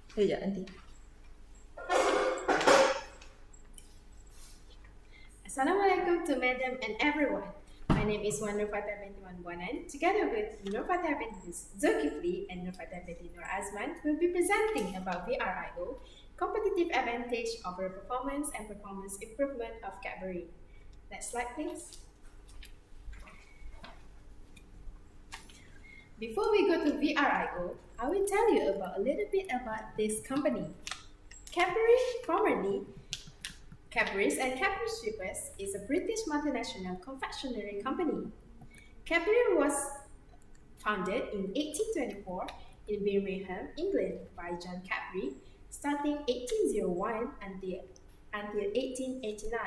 Sekejap nanti. Assalamualaikum to Madam and everyone. My name is Wan Nurfata binti Wan Buanan. Together with Nurfata binti Zulkifli and Nurfata binti Nur Azman, we'll be presenting about VRIO, competitive advantage over performance and performance improvement of CADBURY. Next slide, please. Before we go to VRIO, I will tell you about a little bit about this company. CADBURY, formerly Cadbury's and Cadbury Sweepers, is a British multinational confectionery company. Cadbury was founded in 1824 in Birmingham, England by John Cadbury, starting 1801 until 1889.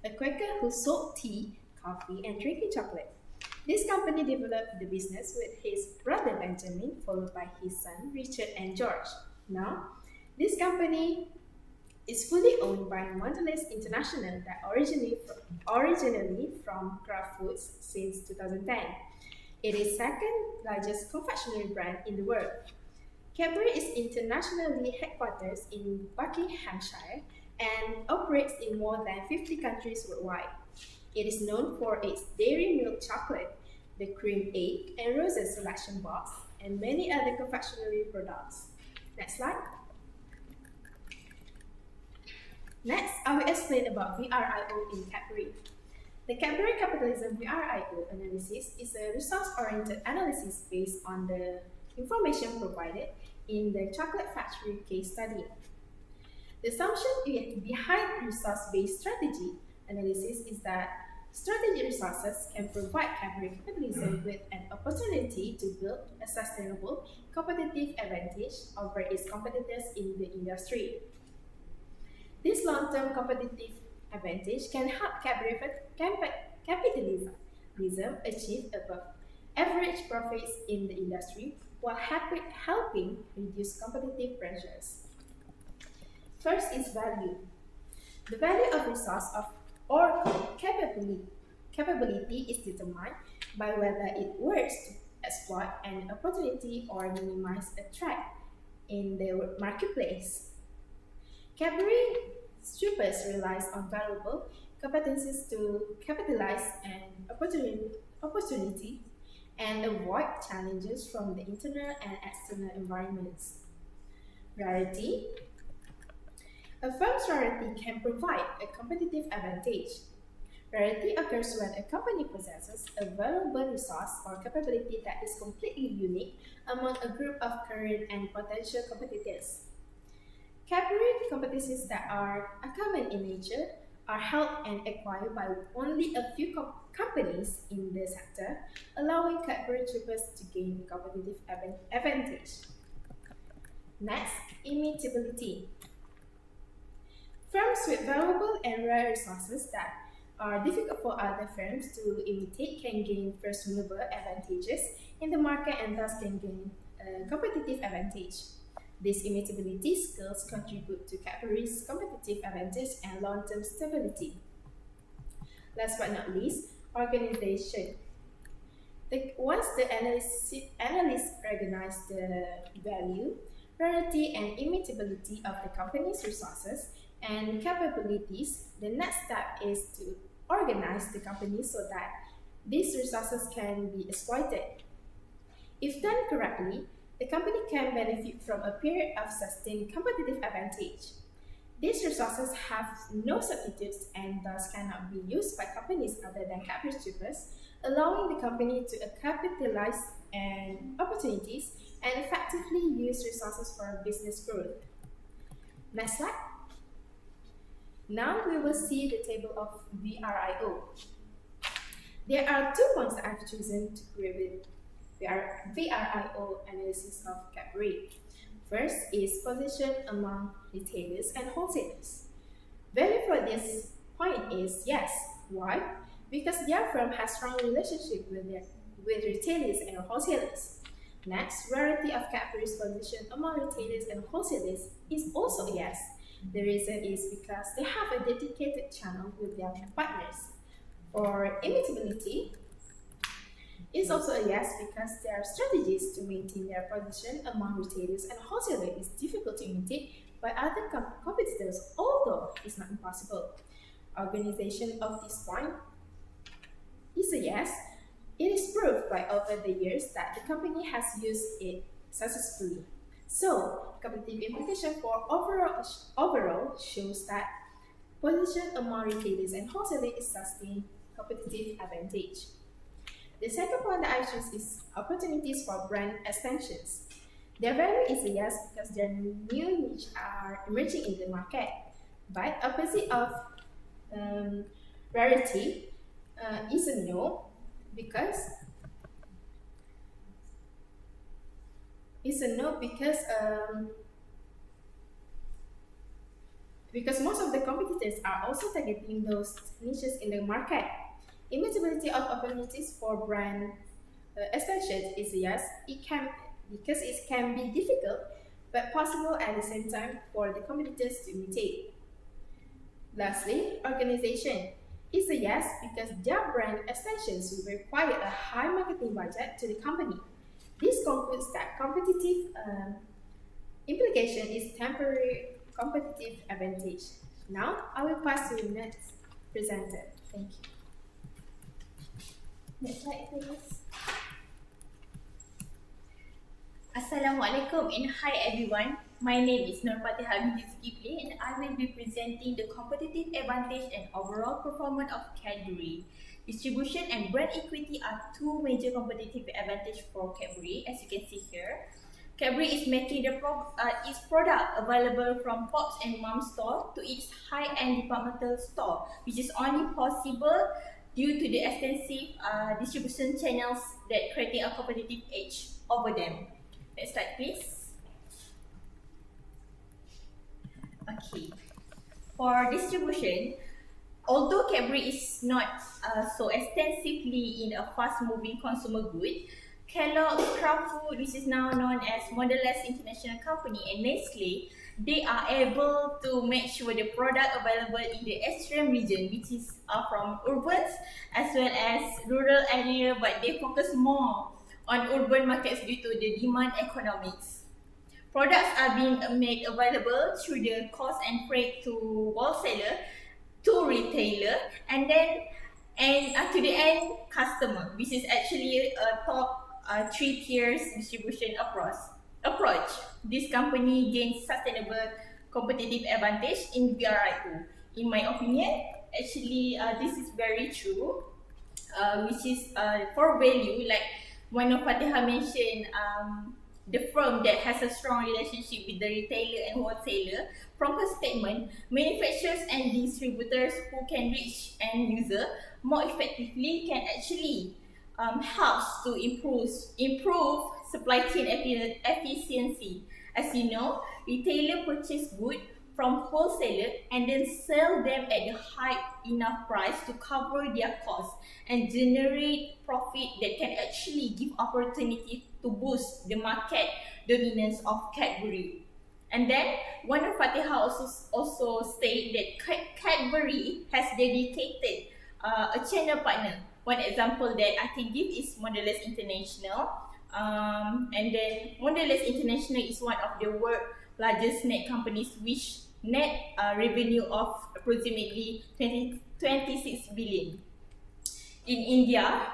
A Quaker who sold tea, coffee, and drinking chocolate. This company developed the business with his brother Benjamin, followed by his son Richard and George. Now, this company is fully owned by Mondelez International that originally from Kraft Foods since 2010. It is second largest confectionery brand in the world. Cadbury is internationally headquartered in Buckinghamshire and operates in more than 50 countries worldwide. It is known for its dairy milk chocolate, the cream egg and roses selection box, and many other confectionery products. Next slide. Next, I will explain about VRIO in Cadbury. The Cadbury Capitalism VRIO analysis is a resource-oriented analysis based on the information provided in the chocolate factory case study. The assumption behind resource-based strategy analysis is that strategic resources can provide Cadbury capitalism with an opportunity to build a sustainable competitive advantage over its competitors in the industry. This long-term competitive advantage can help Cadbury capitalism achieve above average profits in the industry while helping reduce competitive pressures. First is value. The value of resource or capability is determined by whether it works to exploit an opportunity or minimize a threat in the marketplace. Cadbury Sweepers relies on valuable competencies to capitalize an opportunity and avoid challenges from the internal and external environments. Rarity. A firm's rarity can provide a competitive advantage. Rarity occurs when a company possesses a valuable resource or capability that is completely unique among a group of current and potential competitors. Cadbury competencies that are uncommon in nature are held and acquired by only a few companies in the sector, allowing Cadbury Sweepers to gain competitive advantage. Next, imitability. Firms with valuable and rare resources that are difficult for other firms to imitate can gain first mover advantages in the market and thus can gain a competitive advantage. These imitability skills contribute to Cadbury's competitive advantage and long-term stability. Last but not least, organization. Once the analysts recognize the value, rarity, and imitability of the company's resources and capabilities, the next step is to organize the company so that these resources can be exploited. If done correctly, the company can benefit from a period of sustained competitive advantage. These resources have no substitutes and thus cannot be used by companies other than Cadbury Sweepers, allowing the company to capitalize on opportunities and effectively use resources for business growth. Next slide. Now we will see the table of VRIO. There are 2 points that I've chosen to create VRIO analysis of Cadbury. First is position among retailers and wholesalers. Value for this point is yes. Why? Because their firm has strong relationship with retailers and wholesalers. Next, rarity of Cadbury's position among retailers and wholesalers is also yes. The reason is because they have a dedicated channel with their partners. For imitability, It's also a yes because their strategies to maintain their position among retailers and wholesalers is difficult to imitate by other competitors, although it's not impossible. Organization of this point is a yes. It is proved by over the years that the company has used it successfully. So, competitive implication for overall shows that position among retailers and wholesalers is sustained competitive advantage. The second point that I choose is opportunities for brand extensions. Their value is a yes because their new niche are emerging in the market. But opposite of rarity is a no because because most of the competitors are also targeting those niches in the market. Immutability of opportunities for brand extension is a yes. It can be difficult but possible at the same time for the competitors to imitate. Lastly, organization is a yes because their brand extensions will require a high marketing budget to the company. This concludes that competitive implication is temporary competitive advantage. Now, I will pass to the next presenter. Thank you. Next slide, please. Assalamualaikum and hi everyone. My name is Nurfatihah Zulkifli and I will be presenting the competitive advantage and overall performance of CADBURY. Distribution and brand equity are two major competitive advantage for CADBURY, as you can see here. CADBURY is making its product available from Pops and Mom store to its high-end departmental store, which is only possible due to the extensive distribution channels that creating a competitive edge over them. Next slide, please. Okay. For distribution, although CADBURY is not so extensively in a fast-moving consumer good, Kellogg's, Kraft Food, which is now known as Mondelez International Company, and Nestle, they are able to make sure the product available in the extreme region, which is from urban as well as rural area, but they focus more on urban markets due to the demand economics. Products are being made available through the cost and freight to wholesaler, to retailer, and to the end customer, which is actually a top 3 tiers distribution approach. This company gains sustainable competitive advantage in VRIO. In my opinion, actually this is very true, which is for value, like one of Fatihah mentioned, the firm that has a strong relationship with the retailer and wholesaler. From her statement, manufacturers and distributors who can reach end user more effectively can actually helps to improve supply chain efficiency. As you know, retailer purchase goods from wholesaler and then sell them at the high enough price to cover their costs and generate profit that can actually give opportunity to boost the market dominance of CADBURY. And then one of Fatihah also state that CADBURY has dedicated a channel partner. One example that I can give is Mondelez International. And then Mondelez International is one of the world's largest snack companies, which net revenue of approximately 26 billion. In India,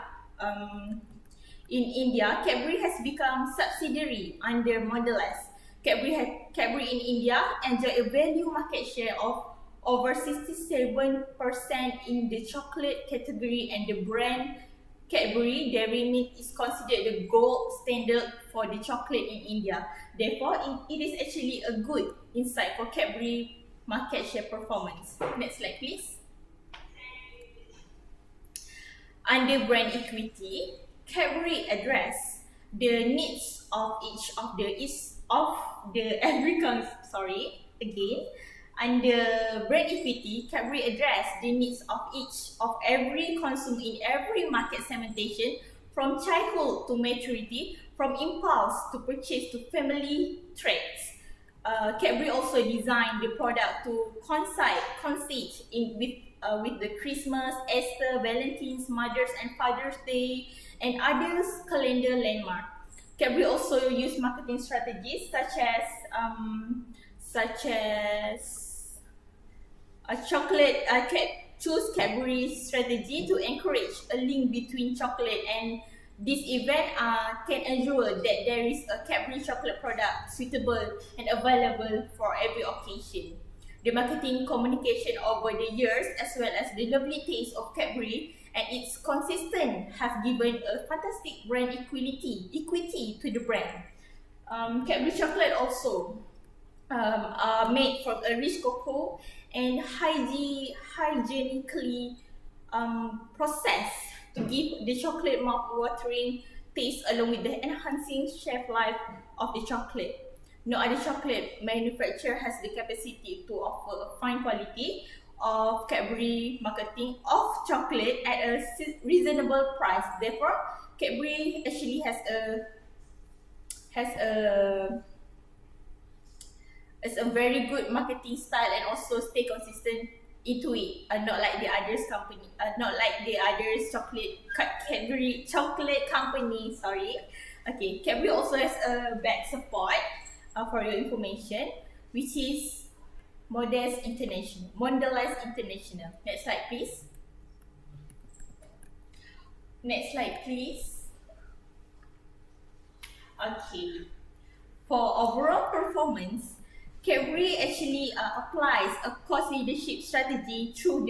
CADBURY has become subsidiary under Mondelez. CADBURY in India enjoy a value market share of over 67% in the chocolate category, and the brand CADBURY Dairy Milk is considered the gold standard for the chocolate in India. Therefore, it is actually a good insight for CADBURY market share performance. Next slide, please. Under brand equity, CADBURY address the needs of Under brand equity, CADBURY address the needs of every consumer in every market segmentation, from childhood to maturity, from impulse to purchase to family traits. CADBURY also designed the product to coincide with with the Christmas, Easter, Valentine's, Mother's and Father's Day, and others calendar landmark. Cadbury also use marketing strategies such as a chocolate choose Cadbury strategy to encourage a link between chocolate, and this event can ensure that there is a Cadbury chocolate product suitable and available for every occasion. The marketing communication over the years, as well as the lovely taste of Cadbury and its consistent, have given a fantastic brand equity to the brand. Cadbury chocolate also are made from a rich cocoa and hygienically processed to give the chocolate mouth-watering taste, along with the enhancing shelf life of the chocolate. No other chocolate manufacturer has the capacity to offer a fine quality of Cadbury marketing of chocolate at a reasonable price. Therefore, Cadbury actually has a very good marketing style, and also stay consistent into it. Not like the others company, not like the others Cadbury chocolate company. Sorry. Okay, Cadbury also has a back support for your information, which is Mondelez International. Next slide, please. Next slide, please. Okay. For overall performance, Cadbury actually applies a cost leadership strategy through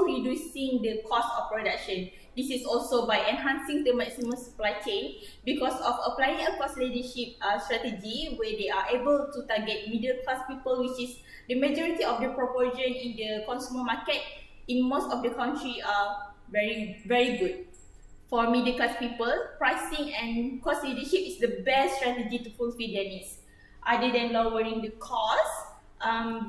reducing the cost of production. This is also by enhancing the maximum supply chain. Because of applying a cost leadership strategy, where they are able to target middle class people, which is the majority of the proportion in the consumer market in most of the country, are very good. For middle class people, pricing and cost leadership is the best strategy to fulfill their needs. Other than lowering the cost,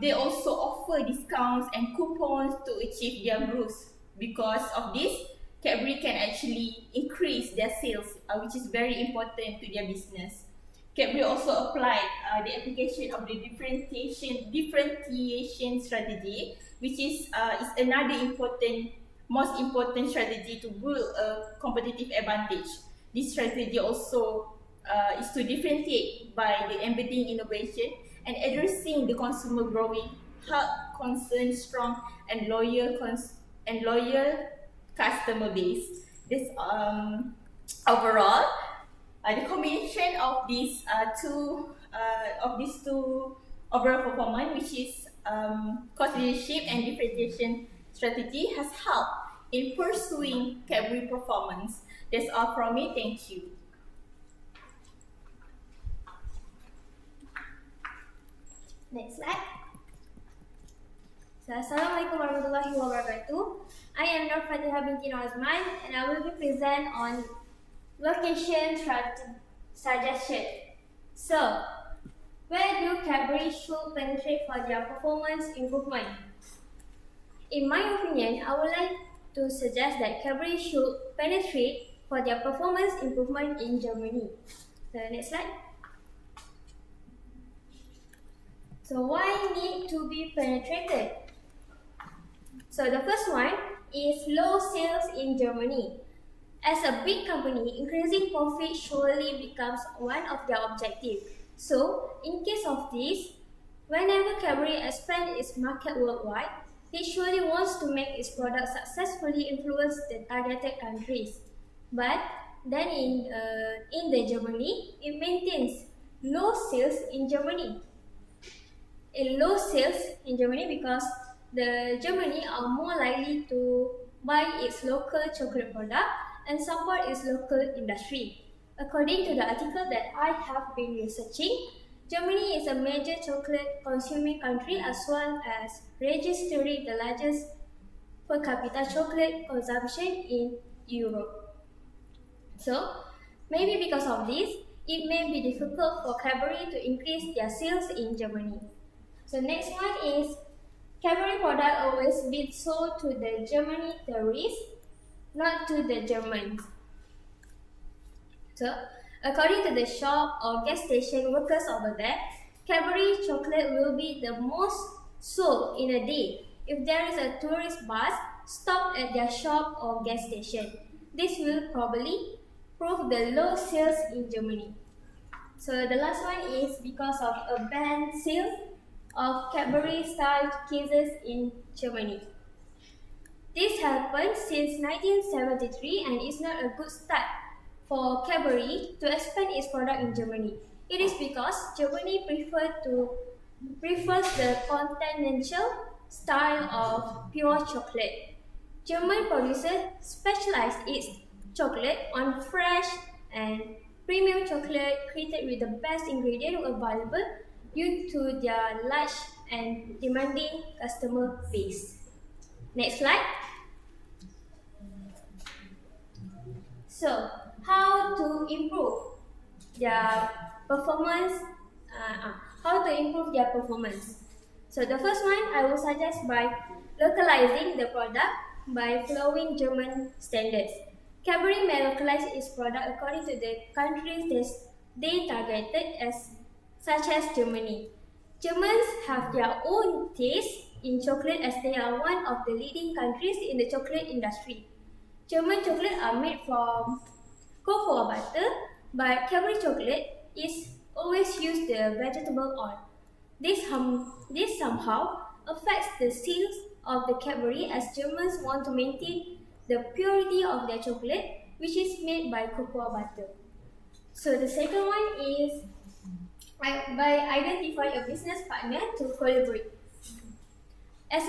they also offer discounts and coupons to achieve their growth. Because of this, Cadbury can actually increase their sales, which is very important to their business. Cadbury also applied the application of the differentiation strategy, which is another most important strategy to build a competitive advantage. This strategy also is to differentiate by the embedding innovation and addressing the consumer growing health concern, strong and loyal customer base. This overall, the combination of these two overall performance, which is cost leadership and differentiation strategy, has helped in pursuing Cadbury performance. That's all from me. Thank you. Next slide. So, Assalamualaikum warahmatullahi wabarakatuh. I am Nur Fatihah binti Nazman, and I will be present on location suggestion. So, where do Cadbury should penetrate for their performance improvement? In my opinion, I would like to suggest that Cadbury should penetrate for their performance improvement in Germany. So, next slide. So, why need to be penetrated? So, the first one is low sales in Germany. As a big company, increasing profit surely becomes one of their objectives. So, in case of this, whenever Cadbury expands its market worldwide, it surely wants to make its product successfully influence the targeted countries. But then in the Germany, it maintains low sales in Germany. Low sales in Germany because the Germany are more likely to buy its local chocolate product and support its local industry. According to the article that I have been researching, Germany is a major chocolate consuming country, as well as registering the largest per capita chocolate consumption in Europe. So, maybe because of this, it may be difficult for Cadbury to increase their sales in Germany. So next one is Cadbury product always been sold to the Germany tourists, not to the Germans. So according to the shop or gas station workers over there, Cadbury chocolate will be the most sold in a day. if there is a tourist bus stopped at their shop or gas station. This will probably prove the low sales in Germany. So the last one is because of a banned sale of Cadbury style cases in Germany. This happened since 1973 and is not a good start for Cadbury to expand its product in Germany. It is because Germany prefers the continental style of pure chocolate. German producers specialize its chocolate on fresh and premium chocolate created with the best ingredients available due to their large and demanding customer base. Next slide. So, how to improve their performance? How to improve their performance? So the first one I will suggest by localizing the product by following German standards. Cadbury may localize its product according to the countries they targeted such as Germany. Germans have their own taste in chocolate as they are one of the leading countries in the chocolate industry. German chocolate are made from cocoa butter, but Cadbury chocolate is always use the vegetable oil. This somehow affects the sales of the Cadbury as Germans want to maintain the purity of their chocolate, which is made by cocoa butter. So the second one is by identifying a business partner to collaborate. As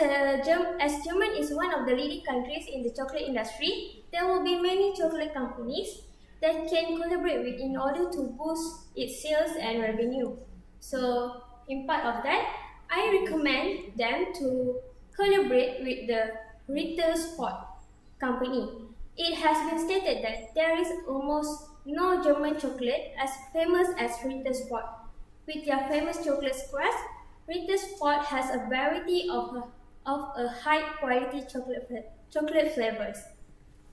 Germany is one of the leading countries in the chocolate industry, there will be many chocolate companies that can collaborate with in order to boost its sales and revenue. So, in part of that, I recommend them to collaborate with the Ritter Sport company. It has been stated that there is almost no German chocolate as famous as Ritter Sport. With their famous chocolate squares, Ritter Sport has a variety of a high quality chocolate flavors.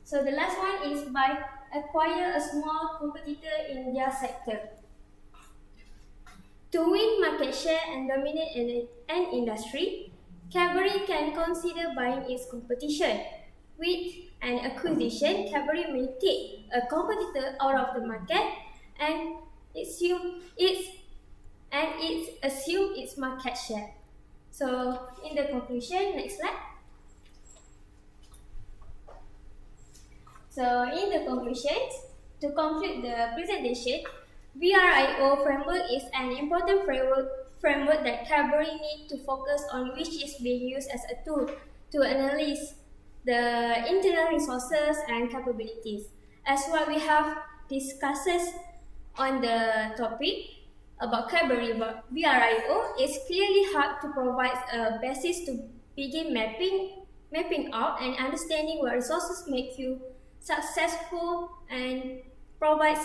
So the last one is by acquire a small competitor in their sector. To win market share and dominate an industry, Cadbury can consider buying its competition. With an acquisition, Cadbury may take a competitor out of the market and assume its market share. So, in the conclusion, next slide. So, in the conclusion, to conclude the presentation, VRIO framework is an important framework that Cadbury needs to focus on, which is being used as a tool to analyze the internal resources and capabilities. As what we have discussed on the topic about Cadbury VRIO, it's clearly hard to provide a basis to begin mapping out and understanding what resources make you successful and provide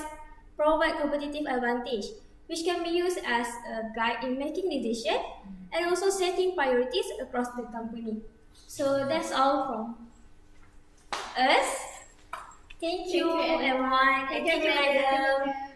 competitive advantage, which can be used as a guide in making decisions and also setting priorities across the company. So that's all from us. Thank you everyone. Thank you, madam.